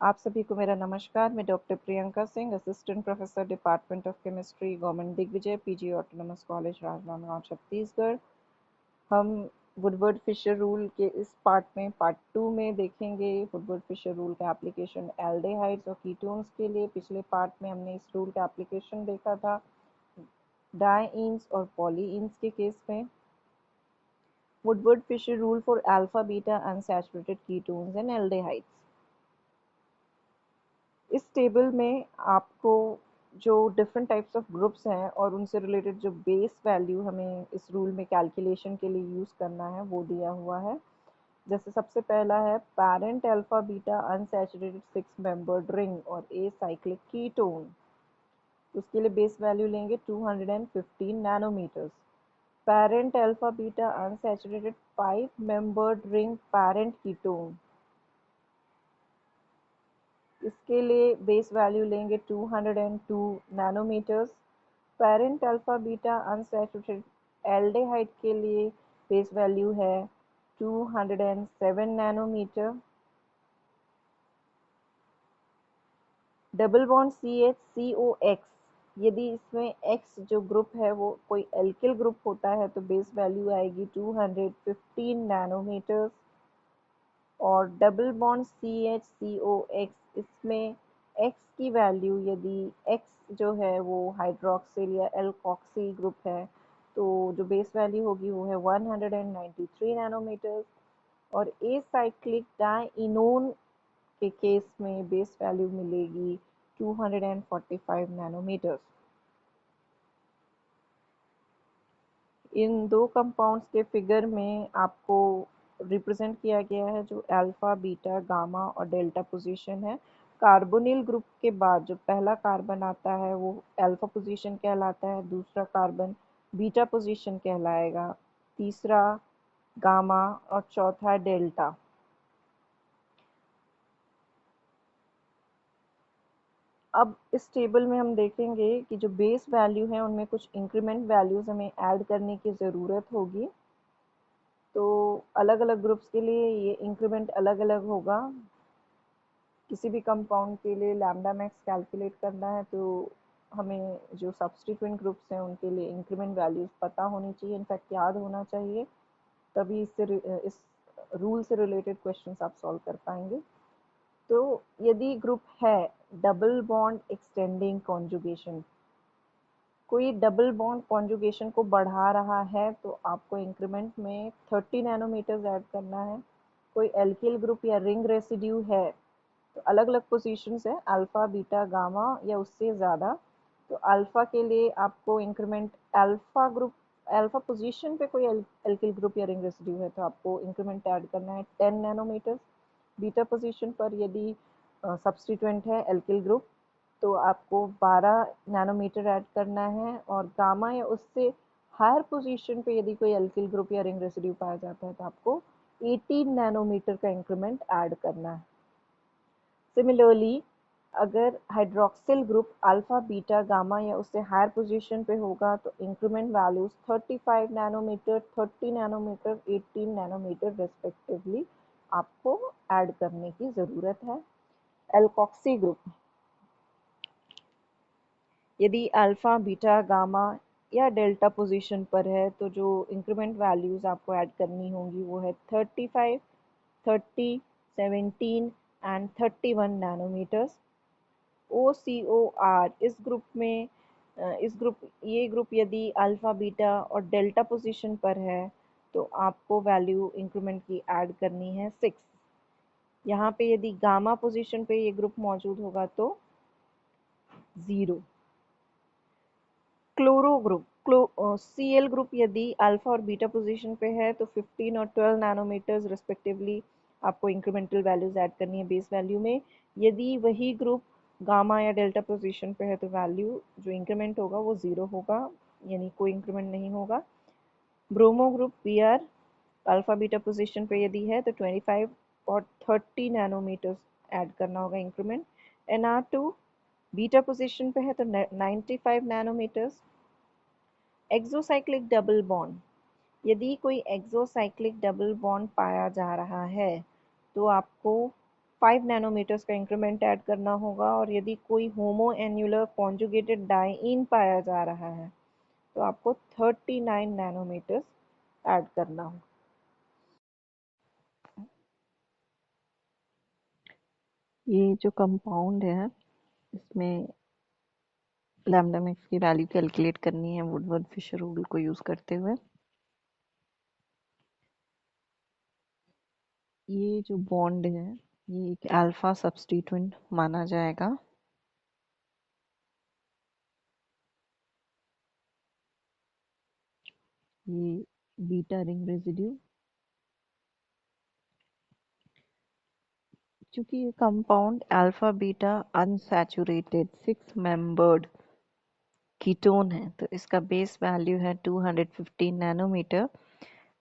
आप सभी को मेरा नमस्कार। मैं doctor Priyanka Singh, assistant professor department of chemistry, government Digvijay, PG autonomous college, Rajnandgaon, Chhattisgarh. हम वुडवर्ड फिशर रूल के इस पार्ट 2 में देखेंगे वुडवर्ड फिशर रूल का एप्लीकेशन एल्डिहाइड्स और कीटोन्स के लिए। पिछले पार्ट में हमने इस रूल का एप्लीकेशन देखा था डाइईन्स और पॉलीईन्स के केस में। Woodward Fischer rule for alpha beta unsaturated ketones and aldehydes. इस टेबल में आपको जो डिफरेंट टाइप्स ऑफ ग्रुप्स हैं और उनसे रिलेटेड जो बेस वैल्यू हमें इस रूल में कैलकुलेशन के लिए यूज़ करना है वो दिया हुआ है। जैसे सबसे पहला है parent alpha beta unsaturated 6 membered ring और ए साइक्लिक कीटोन। उसके लिए बेस वैल्यू लेंगे 215 nanometres. Parent alpha beta unsaturated 5 membered ring parent ketone, इसके लिए बेस वैल्यू लेंगे 202 nanometres. Parent alpha beta unsaturated aldehyde के लिए बेस वैल्यू है 207 nanometre. Double bond C H C O X, यदि इसमें एक्स जो ग्रुप है वो कोई एल्किल ग्रुप होता है तो बेस वैल्यू आएगी 215 नैनोमीटर्स। और double bond C H C O X, इसमें एक्स की वैल्यू यदि एक्स जो है वो हाइड्रोक्सिल या एल्कोक्सी ग्रुप है तो जो बेस वैल्यू होगी वो है 193 नैनोमीटर्स। और ए साइक्लिक डाइइनोन के केस में बेस वैल्यू मिलेगी 245 नैनोमीटर्स। इन दो कंपाउंड्स के फिगर में आपको रिप्रेजेंट किया गया है जो अल्फा बीटा गामा और डेल्टा पोजीशन है। कार्बोनिल ग्रुप के बाद जो पहला कार्बन आता है वो अल्फा पोजीशन कहलाता है, दूसरा कार्बन बीटा पोजीशन कहलाएगा, तीसरा गामा और चौथा डेल्टा। अब इस टेबल में हम देखेंगे कि जो बेस वैल्यू है उनमें कुछ इंक्रीमेंट वैल्यूज हमें ऐड करने की ज़रूरत होगी। तो अलग अलग ग्रुप्स के लिए ये इंक्रीमेंट अलग अलग होगा। किसी भी कंपाउंड के लिए लैम्डा मैक्स कैलकुलेट करना है तो हमें जो सब्स्टिट्यूएंट ग्रुप्स हैं उनके लिए इंक्रीमेंट वैल्यूज पता होनी चाहिए, इनफैक्ट याद होना चाहिए, तभी इस रूल से रिलेटेड क्वेश्चंस आप सॉल्व कर पाएंगे। तो यदि ग्रुप है डबल बॉन्ड एक्सटेंडिंग कॉन्जुगेशन, कोई डबल बॉन्ड कॉन्जुगेशन को बढ़ा रहा है तो आपको इंक्रीमेंट में 30 नैनोमीटर्स ऐड करना है। कोई एल्किल ग्रुप या रिंग रेसिड्यू है तो अलग अलग पोजीशंस है, अल्फा बीटा गामा या उससे ज़्यादा। तो अल्फा के लिए आपको increment alpha group alpha position पे कोई एल्किल ग्रुप या रिंग रेसिड्यू है तो आपको इंक्रीमेंट ऐड करना है 10 नैनोमीटर्स। बीटा पोजीशन पर यदि सब्स्टिट्यूएंट है एल्किल ग्रुप तो आपको 12 नैनोमीटर ऐड करना है। और गामा या उससे हायर पोजीशन पे यदि कोई एल्किल ग्रुप या रिंग रेसिड्यू पाया जाता है तो आपको 18 नैनोमीटर का इंक्रीमेंट ऐड करना है। सिमिलरली अगर hydroxyl group alpha beta gamma या उससे हायर पोजीशन पे होगा तो increment values 35 nanometre, 30 nanometre, 18 nanometre respectively आपको ऐड करने की ज़रूरत है। एल्कोक्सी ग्रुप यदि अल्फा बीटा गामा या डेल्टा पोजीशन पर है तो जो इंक्रीमेंट वैल्यूज आपको ऐड करनी होंगी वो है 35, 30, 17 एंड 31 नैनोमीटर्स। OCOR इस ग्रुप में ये ग्रुप यदि अल्फा बीटा और डेल्टा पोजीशन पर है तो आपको वैल्यू इंक्रीमेंट की ऐड करनी है 6। यहाँ पे यदि गामा पोजीशन पे ये ग्रुप मौजूद होगा तो 0। क्लोरो ग्रुप Cl ग्रुप यदि अल्फा और बीटा पोजीशन पे है तो 15 और 12 नैनोमीटर्स रिस्पेक्टिवली आपको इंक्रीमेंटल वैल्यूज ऐड करनी है बेस वैल्यू में। यदि वही ग्रुप गामा या डेल्टा पोजीशन पे है तो वैल्यू जो इंक्रीमेंट होगा वो 0 होगा, यानी कोई इंक्रीमेंट नहीं होगा। Bromo group Br alpha beta position पे यदि है तो 25 और 30 नैनोमीटर्स ऐड करना होगा इंक्रीमेंट। Nr2 बीटा पोजीशन पे है तो 95 नैनोमीटर्स। एक्सोसाइक्लिक डबल बॉन्ड, यदि कोई एक्सोसाइक्लिक डबल बॉन्ड पाया जा रहा है तो आपको 5 नैनोमीटर्स का इंक्रीमेंट ऐड करना होगा, और यदि कोई होमो एन्युलर कॉन्जुगेटेड डाइईन पाया जा रहा है तो आपको 39 नैनोमीटर्स ऐड करना होगा। ये जो कंपाउंड है इसमें लैम्डा मैक्स की वैल्यू कैलकुलेट करनी है वुडवर्ड फिशर रूल को यूज़ करते हुए। ये जो बॉन्ड है ये एक अल्फा सब्स्टिट्यूएंट माना जाएगा। ये बीटा रिंग रेजिड्यू, चूंकि ये compound alpha beta unsaturated 6 membered ketone है तो इसका बेस वैल्यू है 215 नैनोमीटर।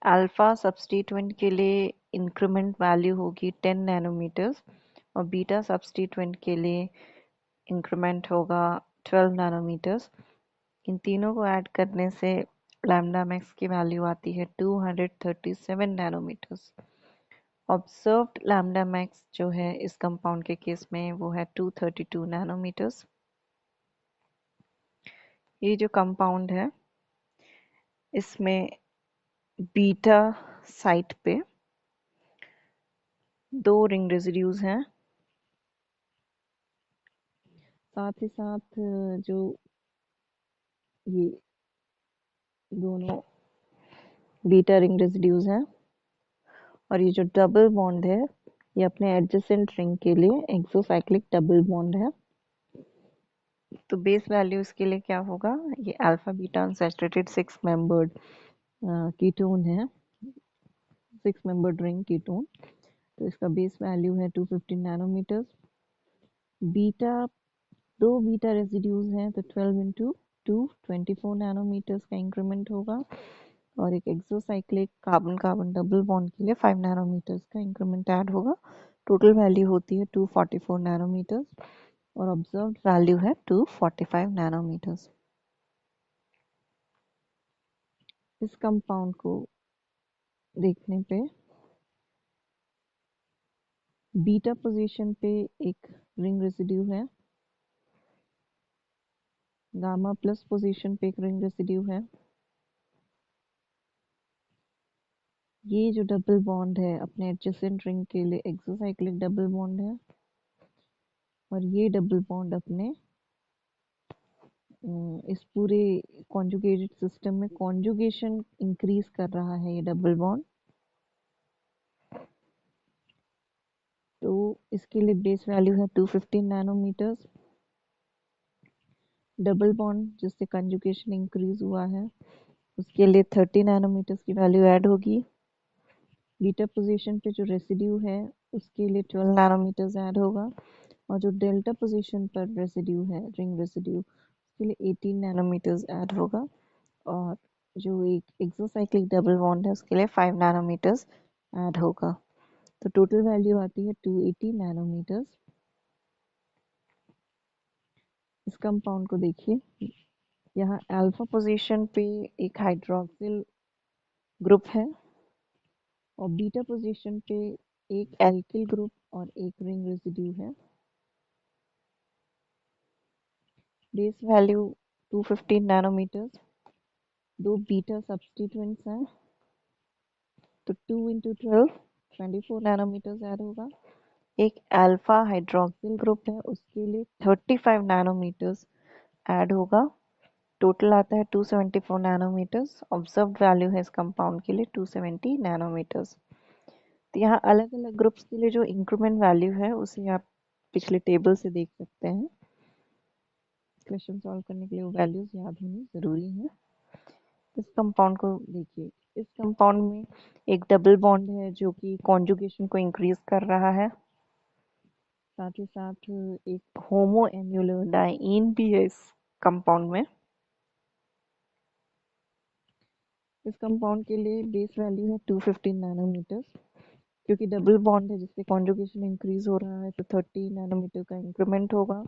अल्फा सब्स्टिट्यूएंट के लिए इंक्रीमेंट वैल्यू होगी 10 नैनोमीटर्स और बीटा सब्स्टिट्यूएंट के लिए इंक्रीमेंट होगा 12 नैनोमीटर्स। इन तीनों को ऐड करने से लैम्डा मैक्स की वैल्यू आती है 237 नैनोमीटर्स। ऑब्जर्व्ड लैम्डा मैक्स जो है इस कंपाउंड के केस में वो है 232 नैनोमीटर्स। ये जो कंपाउंड है इसमें बीटा साइट पे 2 रिंग रेजिड्यूज हैं, साथ ही साथ जो ये दोनों बीटा रिंग रेजिड्यूज हैं और ये जो डबल बॉन्ड है ये अपने एडजेसेंट रिंग के लिए एक्सोसाइक्लिक डबल बॉन्ड है। तो बेस वैल्यू इसके लिए क्या होगा, ये alpha beta unsaturated 6 membered ketone है, 6 मेंबर्ड रिंग कीटोन, तो इसका बेस वैल्यू है 215 नैनोमीटर्स। बीटा 2 बीटा रेजिड्यूज हैं तो 12 इंटू 2 24 नैनोमीटर्स का इंक्रीमेंट होगा और एक exocyclic carbon carbon double bond के लिए 5 नैनोमीटर्स का इंक्रीमेंट ऐड होगा। टोटल वैल्यू होती है 244 नैनोमीटर्स और ऑब्जर्व्ड वैल्यू है 245 नैनोमीटर्स। इस कंपाउंड को देखने पे बीटा पोजीशन पे एक रिंग रेसिड्यू है, गामा प्लस पोजीशन पे एक रिंग रेसिड्यू है। ये जो डबल बॉन्ड है अपने एडजेसेंट रिंग के लिए एक्सोसाइक्लिक डबल बॉन्ड है और ये डबल बॉन्ड अपने इस पूरे कॉन्जुगेटेड सिस्टम में कॉन्जुगेशन इंक्रीज कर रहा है ये डबल बॉन्ड। तो इसके लिए बेस वैल्यू है 215 नैनोमीटर्स। डबल बॉन्ड जिससे कंजुगेशन इंक्रीज हुआ है उसके लिए 30 नैनोमीटर्स की वैल्यू ऐड होगी। बीटा पोजीशन पे जो रेसिड्यू है उसके लिए 12 नैनोमीटर्स ऐड होगा और जो डेल्टा पोजीशन पर रेसिड्यू है रिंग रेसिड्यू उसके लिए 18 नैनोमीटर्स ऐड होगा और जो एक एक्सोसाइक्लिक डबल बॉन्ड है उसके लिए 5 नैनोमीटर्स ऐड होगा। तो टोटल वैल्यू आती है 280 नैनोमीटर्स। इस कंपाउंड को देखिए, यहाँ अल्फा पोजीशन पे एक हाइड्रोक्सिल ग्रुप है और बीटा पोजीशन पे एक एल्किल ग्रुप और एक रिंग रेसिड्यू है। Base value 215 nanometres, 2 beta substituents हैं तो 2 इंटू 12 24 नैनोमीटर्स ऐड होगा। एक अल्फा हाइड्रोक्सिल ग्रुप है उसके लिए 35 नैनोमीटर्स ऐड होगा। टोटल आता है 274 नैनोमीटर्स। ऑब्जर्व्ड वैल्यू है इस कंपाउंड के लिए 270 नैनोमीटर्स। तो यहाँ अलग अलग ग्रुप्स के लिए जो इंक्रीमेंट वैल्यू है उसे आप पिछले टेबल से देख सकते हैं। क्वेश्चन सॉल्व करने के लिए वो वैल्यूज याद होनी जरूरी है। इस कंपाउंड को देखिए, इस कंपाउंड में एक डबल बॉन्ड है जो कि कॉन्जुगेशन को इंक्रीज कर रहा है, साथ ही साथ एक होमो एन्युलर डाइईन भी है इस कंपाउंड में। इस कंपाउंड के लिए बेस वैल्यू है 215 नैनोमीटर्स। क्योंकि डबल बॉन्ड है जिससे कॉन्जुगेशन इंक्रीज हो रहा है तो 30 नैनोमीटर का इंक्रीमेंट होगा।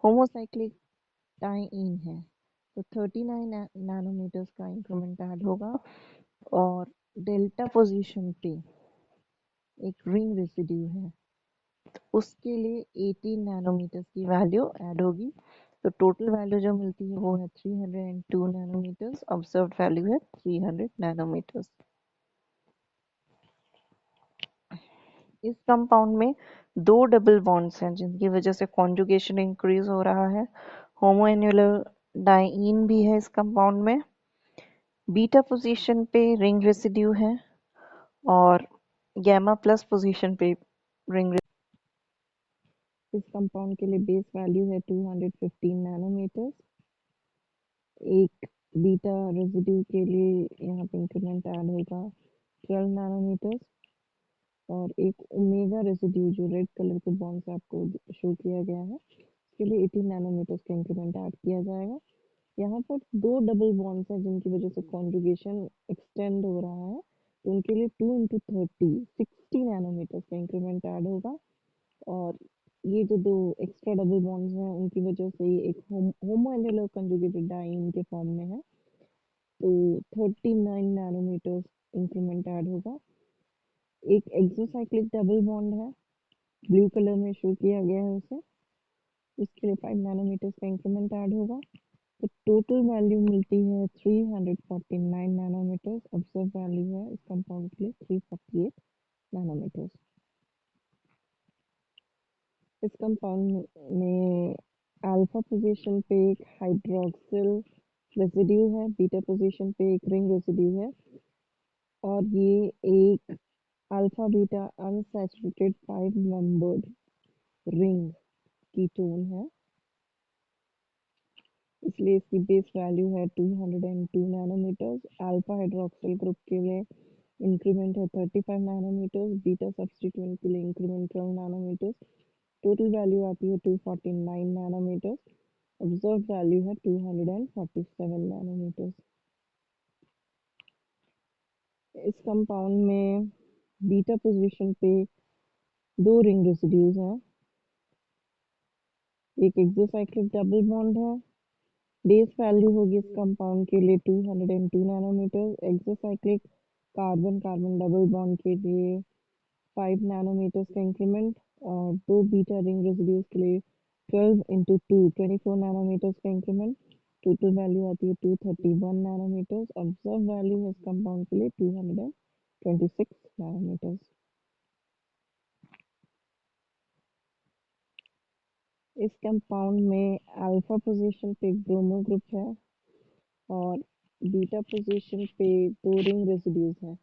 होमोसाइक्लिक डाइईन है तो 39 नैनोमीटर्स का इंक्रीमेंट ऐड होगा और डेल्टा पोजीशन पे एक रिंग रेसिड्यू है तो उसके लिए 18 नैनोमीटर्स की वैल्यू ऐड होगी। तो टोटल वैल्यू जो मिलती है वो है 302 नैनोमीटर्स, ऑब्जर्व्ड वैल्यू है 300 नैनोमीटर्स। इस कंपाउंड में दो डबल बॉन्ड्स हैं जिनकी वजह से कॉन्जुगेशन इंक्रीज हो रहा है। होमोएन्युलर डाइईन भी है इस कंपाउंड में। बीटा पोजीशन पे रिंग रेसिड्यू है और गैमा प्लस पोजीशन पे रिंग। इस कंपाउंड के लिए बेस वैल्यू है 215 नैनोमीटर्स। एक बीटा रेसिड्यू के लिए यहाँ पे इंक्रीमेंट ऐड होगा 12 नैनोमीटर्स और एक ओमेगा रेसिड्यू जो रेड कलर के बॉन्ड से आपको शो किया गया है उसके लिए 18 नैनोमीटर्स का इंक्रीमेंट ऐड किया जाएगा। यहाँ पर दो डबल बॉन्ड्स हैं जिनकी वजह से कॉन्जुगेशन एक्सटेंड हो रहा है, तो उनके लिए 2 इंटू 30 60 नैनोमीटर्स का इंक्रीमेंट ऐड होगा। और ये जो दो एक्स्ट्रा डबल बॉन्ड्स हैं उनकी वजह से ये एक होमोएन्युलर कंजुगेटेड डाइईन के फॉर्म में है, तो 39 नैनोमीटर्स इंक्रीमेंट ऐड होगा। एक एक्सोसाइक्लिक डबल बॉन्ड है, ब्लू कलर में शो किया गया है उसे, उसके लिए 5 नैनोमीटर्स का इंक्रीमेंट ऐड होगा। तो टोटल वैल्यू मिलती है 349 नैनोमीटर्स। ऑब्जर्व वैल्यू है इस कंपाउंड के लिए 348 नैनोमीटर्स। इस कंपाउंड में अल्फा पोजीशन पे एक हाइड्रोक्सिल रेसिड्यू है, बीटा पोजीशन पे एक रिंग रेसिड्यू है और ये एक alpha beta unsaturated 5 membered ring ketone है, इसलिए इसकी बेस वैल्यू है 202 नैनोमीटर्स। अल्फा हाइड्रोक्सिल ग्रुप के लिए इंक्रीमेंट है 35 नैनोमीटर्स, बीटा सब्स्टिट्यूएंट के लिए इंक्रीमेंट 12 नैनोमीटर्स। टोटल वैल्यू आती है 249 नैनोमीटर्स। ऑब्जर्व वैल्यू है 247 नैनोमीटर्स। इस कंपाउंड में बीटा पोजीशन पे दो रिंग रेसिड्यूज हैं, एक एक्सोसाइक्लिक डबल बॉन्ड है। बेस वैल्यू होगी इस कंपाउंड के लिए 202 nanometre. Exocyclic carbon carbon double bond के लिए 5 नैनोमीटर्स का इंक्रीमेंट और दो बीटा रिंग रेसिड्यूज के लिए 12 इंटू 2 24 नैनोमीटर्स का इंक्रीमेंट। टोटल वैल्यू आती है 231 नैनोमीटर्स। ऑब्जर्व वैल्यू है इस कंपाउंड के लिए 226 नैनोमीटर्स। इस कंपाउंड में अल्फा पोजीशन पे ब्रोमो ग्रुप है और बीटा पोजीशन पे दो रिंग रेसिड्यूज हैं।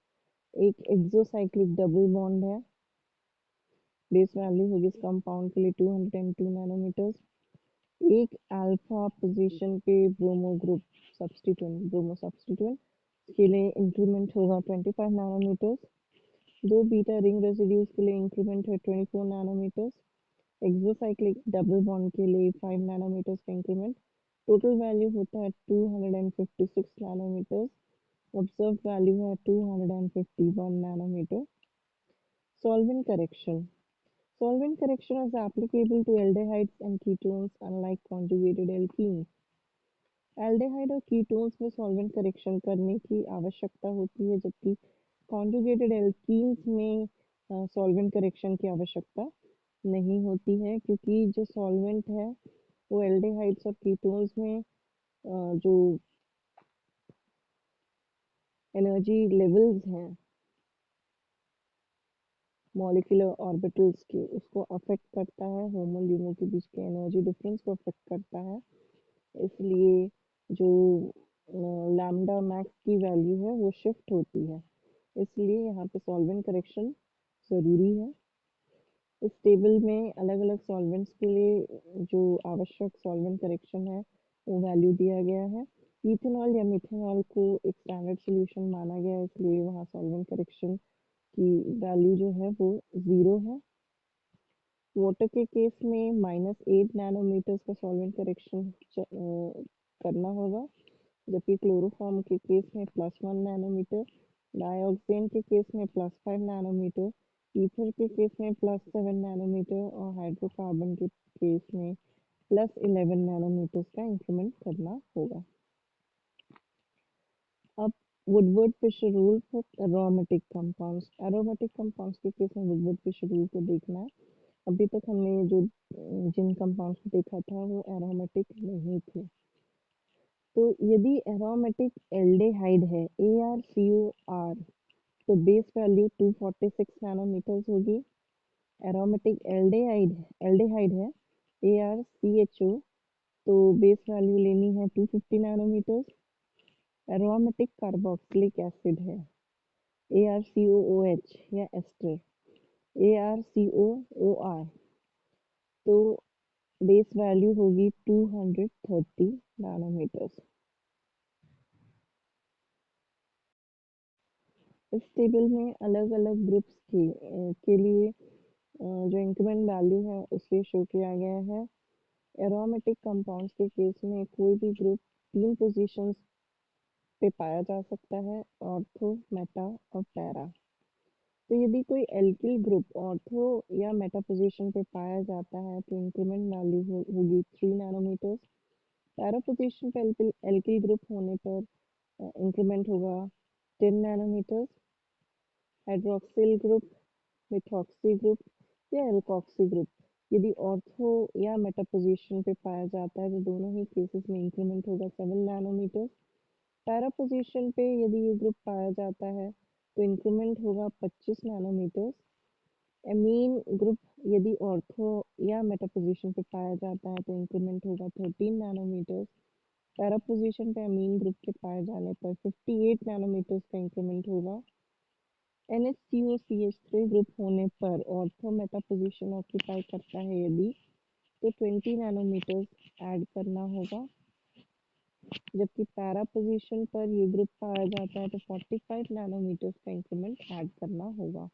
एक एक्सोसाइक्लिक डबल बॉन्ड है। बेस वैल्यू होगी इस कंपाउंड के लिए 202 नैनोमीटर्स। एक अल्फा पोजीशन पे bromo group substituent bromo substituent के लिए इंक्रीमेंट होगा 25 नैनोमीटर्स। दो बीटा रिंग रेसिड्यूज के लिए इंक्रीमेंट है 24 नैनोमीटर्स। एक्सोसाइक्लिक डबल बॉन्ड के लिए 5 नैनोमीटर्स का इंक्रीमेंट। टोटल वैल्यू होता है 256 नैनोमीटर्स। ऑब्जर्व वैल्यू है 251 nanometer. Solvent correction. Solvent correction is applicable to aldehydes and ketones unlike conjugated alkenes. एल्डेहाइड और कीटोन्स में सॉल्वेंट करेक्शन करने की आवश्यकता होती है, जबकि कॉन्जुगेटेड एल्कीन्स में सॉल्वेंट करेक्शन की आवश्यकता नहीं होती है, क्योंकि जो सॉल्वेंट है वो एल्डेहाइड्स और कीटोन्स में जो एनर्जी लेवल्स हैं मॉलिक्यूलर ऑर्बिटल्स के, उसको अफेक्ट करता है, होमो ल्यूमो के बीच के एनर्जी डिफरेंस को अफेक्ट करता है। इसलिए जो लैम्डा मैक्स की वैल्यू है वो शिफ्ट होती है, इसलिए यहाँ पे सॉल्वेंट करेक्शन ज़रूरी है। इस टेबल में अलग अलग सॉल्वेंट्स के लिए जो आवश्यक सॉल्वेंट करेक्शन है वो वैल्यू दिया गया है। इथेनॉल या मिथेनॉल को एक स्टैंडर्ड सॉल्यूशन माना गया है, इसलिए वहाँ सॉल्वेंट करेक्शन की वैल्यू जो है वो 0 है। वाटर के केस में -8 नैनोमीटर्स का सॉल्वेंट करेक्शन करना होगा, जबकि क्लोरोफॉर्म के केस में +1 नैनोमीटर, डाइऑक्सेन के केस में +5 नैनोमीटर, ईथर के केस में +7 नैनोमीटर और हाइड्रोकार्बन के केस में +11 नैनोमीटर्स का इंक्रीमेंट करना होगा। अब Woodward Fischer rule for aromatic compounds. Aromatic compounds के केस में वुडवर्ड फिशर रूल को देखना है। अभी तक हमने जो जिन कंपाउंड्स को देखा था वो एरोमेटिक नहीं थे। तो यदि एरोमेटिक एल्डेहाइड है ArCOR, तो बेस वैल्यू 246 नैनोमीटर्स होगी। एरोमेटिक एल्डेहाइड है ArCHO, तो बेस वैल्यू लेनी है 250 नैनोमीटर्स। एरोमेटिक कार्बोक्सिलिक एसिड है ArCOOH या एस्टर ArCOOR, तो बेस वैल्यू होगी 230 नैनोमीटर्स। इस टेबल में अलग अलग ग्रुप्स के लिए जो इंक्रीमेंट वैल्यू है उसे शो किया गया है। एरोमेटिक कंपाउंड्स के केस में कोई भी ग्रुप 3 पोजीशंस पे पाया जा सकता है, ऑर्थो, मेटा और पैरा। तो यदि कोई एल्किल ग्रुप ऑर्थो या मेटा पोजीशन पे पाया जाता है तो इंक्रीमेंट वैल्यू होगी 3 नैनोमीटर्स। पैरा पोजीशन पे एल्किल ग्रुप होने पर इंक्रीमेंट होगा 10 nanometres. Hydroxyl group, methoxy group या एल्कोक्सी ग्रुप यदि ऑर्थो या मेटा पोजीशन पे पाया जाता है तो दोनों ही केसेस में इंक्रीमेंट होगा 7 नैनोमीटर्स। पैरा पोजीशन पे यदि ये ग्रुप पाया जाता है तो इंक्रीमेंट होगा 25 नैनोमीटर्स। एमीन ग्रुप यदि ऑर्थो या मेटा पोजीशन पे पाया जाता है तो इंक्रीमेंट होगा 13 नैनोमीटर्स। पैरा पोजीशन पे एमीन ग्रुप के पाए जाने पर 58 नैनोमीटर्स का इंक्रीमेंट होगा। NHCOCH3 ग्रुप होने पर ऑर्थो मेटा पोजीशन ऑक्यूपाई करता है यदि, तो 20 नैनोमीटर्स ऐड करना होगा। जबकि पैरा पोजीशन पर ये ग्रुप पाया जाता है तो 45 नैनोमीटर्स का इंक्रीमेंट ऐड करना होगा।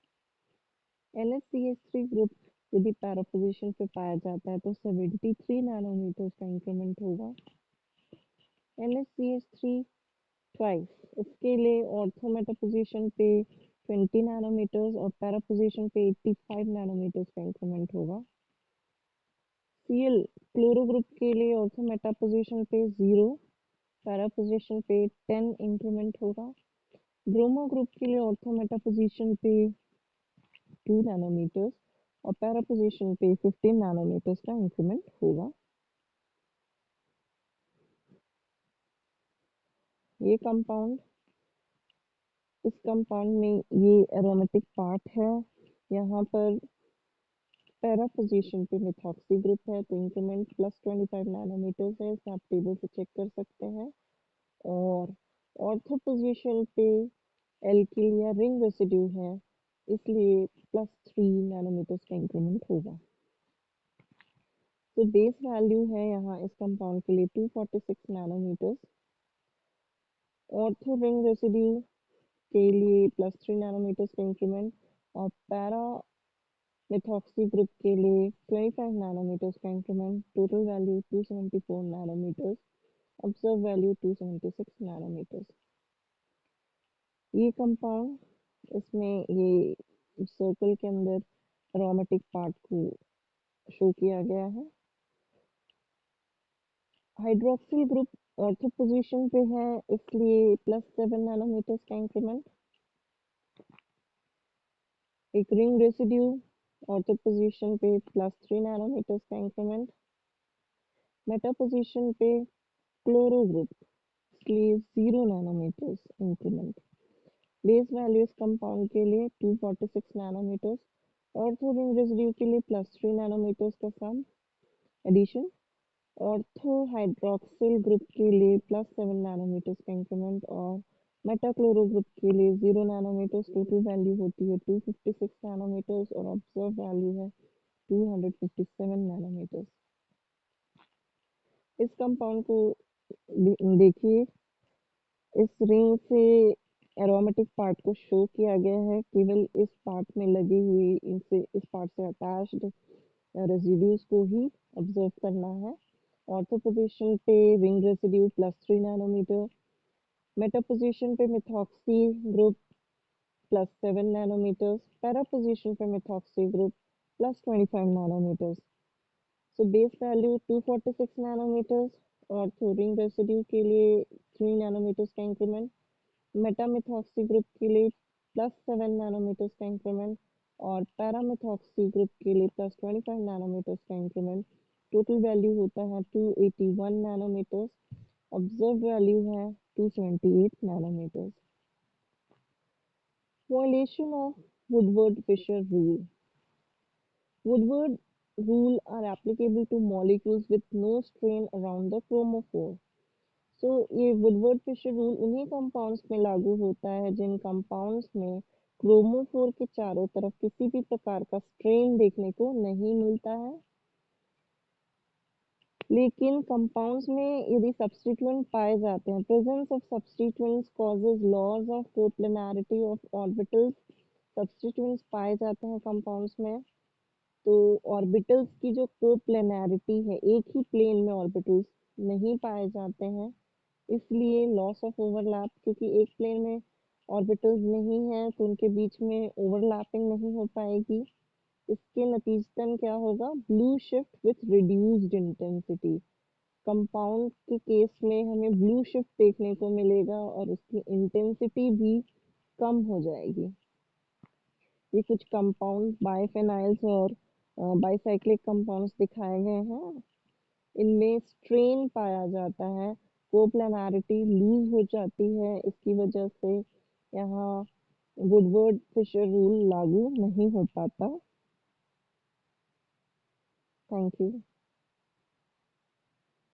NHCH3 ग्रुप यदि पैरा पोजीशन पे पाया जाता है तो 73 नैनोमीटर्स का इंक्रीमेंट होगा। NHCH3 ट्वाइस, इसके लिए ऑर्थो मेटा पोजीशन पे 20 नैनोमीटर्स और पैरा पोजीशन पे 85 नैनोमीटर्स का इंक्रीमेंट होगा। Cl क्लोरो ग्रुप के लिए ऑर्थो मेटा पोजीशन पे 0, पैरा पोजीशन पे 10 इंक्रीमेंट होगा। ब्रोमो ग्रुप के लिए ऑर्थो मेटा पोजीशन पे 2 नैनोमीटर्स और पैरा पोजीशन पे 15 नैनोमीटर्स का इंक्रीमेंट होगा। ये कंपाउंड, इस कंपाउंड में ये एरोमेटिक पार्ट है। यहाँ पर पैरा पोजीशन पे मिथॉक्सी ग्रुप है तो इंक्रीमेंट +25 नैनोमीटर्स है, इसे आप टेबल से चेक कर सकते हैं। और ऑर्थो पोजीशन पे एल्किल या रिंग रेसिड्यू है, इसलिए +3 नैनोमीटर्स का इंक्रीमेंट होगा। तो बेस वैल्यू है यहाँ इस कंपाउंड के लिए 246 नैनोमीटर्स। ऑर्थो रिंग रेसिड्यू के लिए +3 नैनोमीटर्स का इंक्रीमेंट और पैरा मिथॉक्सी ग्रुप के लिए 25 नैनोमीटर्स का increment. Total value 274 nanometres. Observe value 276 nanometres. ये कंपाउंड, इसमें ये सर्कल के अंदर एरोमेटिक पार्ट को शो किया गया है। हाइड्रोक्सिल ग्रुप ऑर्थो पोजीशन पे है, इसलिए +7 नैनोमीटर्स का इंक्रीमेंट। एक रिंग रेसिड्यू ऑर्थो पोजीशन पे +3 नैनोमीटर्स का इंक्रीमेंट। मेटा पोजीशन पे क्लोरो ग्रुप, इसलिए 0 नैनोमीटर्स इंक्रीमेंट। बेस वैल्यू इस कंपाउंड के लिए 246 नैनोमीटर्स। ऑर्थो रिंग रेसिड्यू के लिए +3 नैनोमीटर्स का सम एडिशन। ऑर्थो हाइड्रोक्सिल ग्रुप के लिए +7 नैनोमीटर्स का इंक्रीमेंट और मेटाक्लोरो ग्रुप के लिए 0 नैनोमीटर्स। टोटल वैल्यू होती है 256 नैनोमीटर्स और ऑब्जर्व वैल्यू है 257 नैनोमीटर्स। इस कंपाउंड को देखिए, इस रिंग से एरोमेटिक पार्ट को शो किया गया है, केवल इस पार्ट में लगी हुई इनसे इस पार्ट से अटैच्ड रेसिड्यूज को ही ऑब्जर्व करना है। ऑर्थो पोजीशन पे ring residue +3 nanometre, meta position पे methoxy group +7 nanometres, para position पे methoxy group +25 nanometres. So base value 246 nanometres. Ortho ring residue के लिए 3 नैनोमीटर्स का इंक्रीमेंट, मेटामिथॉक्सी ग्रुप के लिए +7 नैनोमीटर्स का इंक्रीमेंट और पैरामेथॉक्सी ग्रुप के लिए +25 नैनोमीटर्स का इंक्रीमेंट। टोटल वैल्यू होता है 281 नैनोमीटर्स। ऑब्जर्व वैल्यू है 278 nanometres. Violation of Woodward-Fisher rule. Woodward rule are applicable to molecules with no strain around the chromophore. ये वुडवर्ड फिशर रूल उन्हीं कंपाउंड्स में लागू होता है जिन कंपाउंड्स में क्रोमोफोर के चारों तरफ किसी भी प्रकार का स्ट्रेन देखने को नहीं मिलता है। लेकिन कंपाउंड्स में यदि सब्स्टिट्यूएंट पाए जाते हैं, presence of substituents causes loss of coplanarity of orbitals. Substituents पाए जाते हैं कंपाउंड्स में तो ऑर्बिटल्स की जो कोप्लेनैरिटी है, एक ही प्लेन में ऑर्बिटल्स नहीं पाए जाते हैं, इसलिए लॉस ऑफ ओवरलैप, क्योंकि एक प्लेन में ऑर्बिटल्स नहीं है तो उनके बीच में ओवरलैपिंग नहीं हो पाएगी। इसके नतीजतन क्या होगा, blue shift with reduced intensity. Compound के केस में हमें ब्लू शिफ्ट देखने को मिलेगा और उसकी इंटेंसिटी भी कम हो जाएगी। ये कुछ कंपाउंड बाइफेनाइल्स और बाइसाइक्लिक कंपाउंड्स दिखाए गए हैं। इनमें स्ट्रेन पाया जाता है, कोप्लेनैरिटी लूज हो जाती है, इसकी वजह से यहाँ वुडवर्ड फिशर रूल लागू नहीं हो पाता। Thank you.